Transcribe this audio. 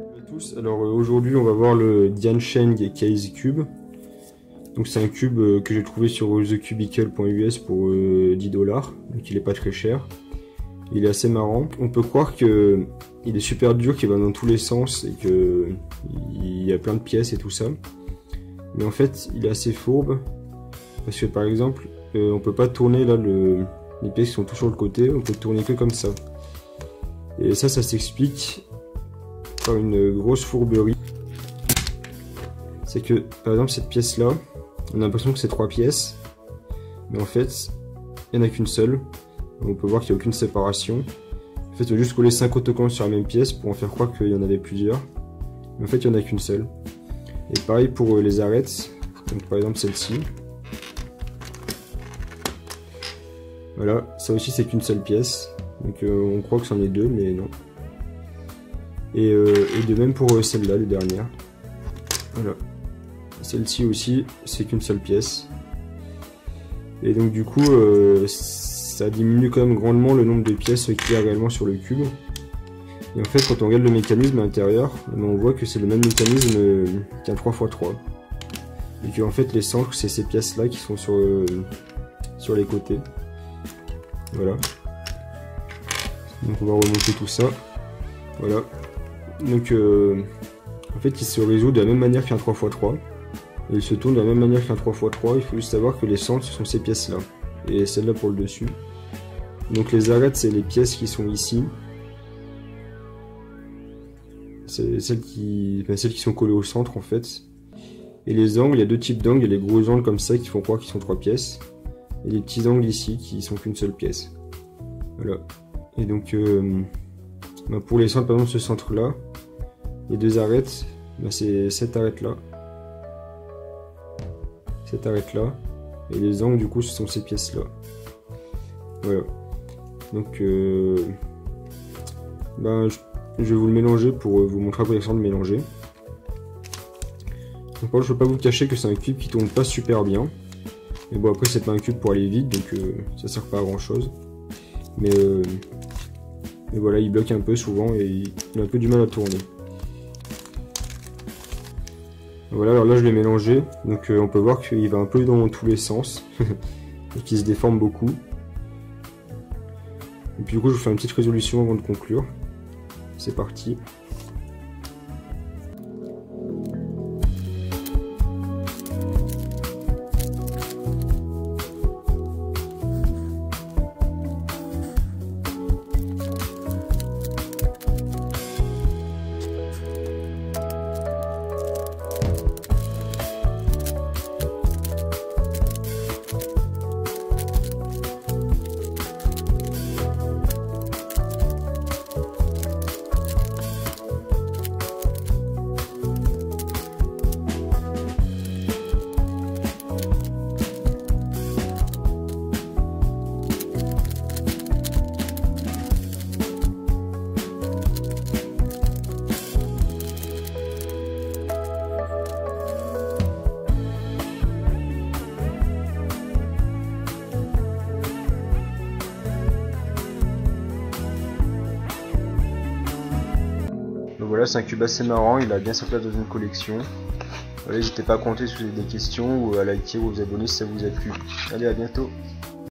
Bonjour à tous, alors aujourd'hui on va voir le Diansheng Case Cube. Donc c'est un cube que j'ai trouvé sur thecubicle.us pour 10$, donc il est pas très cher. Il est assez marrant. On peut croire que il est super dur, qu'il va dans tous les sens et que il y a plein de pièces et tout ça. Mais en fait il est assez fourbe parce que par exemple on peut pas tourner là les pièces qui sont tout sur le côté, on peut tourner que comme ça. Et ça s'explique par une grosse fourberie. C'est que par exemple cette pièce là, on a l'impression que c'est 3 pièces, mais en fait il n'y en a qu'une seule. On peut voir qu'il n'y a aucune séparation. En fait, il faut juste coller 5 autocollants sur la même pièce pour en faire croire qu'il y en avait plusieurs. Mais en fait, il n'y en a qu'une seule. Et pareil pour les arêtes. Donc par exemple celle-ci. Voilà, ça aussi c'est qu'une seule pièce. Donc on croit que c'en est deux, mais non. Et de même pour celle-là, les dernières. Voilà. Celle-ci aussi, c'est qu'une seule pièce. Et donc du coup, ça diminue quand même grandement le nombre de pièces qu'il y a réellement sur le cube. Et en fait, quand on regarde le mécanisme à l'intérieur, on voit que c'est le même mécanisme qu'un 3x3. Et que en fait, les centres, c'est ces pièces-là qui sont sur les côtés. Voilà. Donc on va remonter tout ça. Voilà. Donc en fait, il se résout de la même manière qu'un 3x3. Et il se tourne de la même manière qu'un 3x3. Il faut juste savoir que les centres, ce sont ces pièces-là. Et celle-là pour le dessus. Donc les arêtes, c'est les pièces qui sont ici. C'est celles qui sont collées au centre en fait. Et les angles, il y a deux types d'angles. Il y a les gros angles comme ça qui font croire qu'ils sont 3 pièces. Et les petits angles ici qui sont qu'une seule pièce. Voilà. Et donc pour les centres, par exemple ce centre-là, les deux arêtes, c'est cette arête-là. Cette arête-là. Et les angles du coup ce sont ces pièces-là. Voilà. Donc je vais vous le mélanger pour vous montrer à quoi il ressemble de mélanger. Donc je ne peux pas vous cacher que c'est un cube qui tourne pas super bien. Mais bon après c'est pas un cube pour aller vite, donc ça sert pas à grand chose. Mais voilà, il bloque un peu souvent et il a un peu du mal à tourner. Voilà, alors là je l'ai mélangé, donc on peut voir qu'il va un peu dans tous les sens et qu'il se déforme beaucoup. Et puis du coup je vous fais une petite résolution avant de conclure. C'est parti. Voilà, c'est un cube assez marrant, il a bien sa place dans une collection. Voilà, n'hésitez pas à commenter si vous avez des questions ou à liker ou à vous abonner si ça vous a plu. Allez, à bientôt.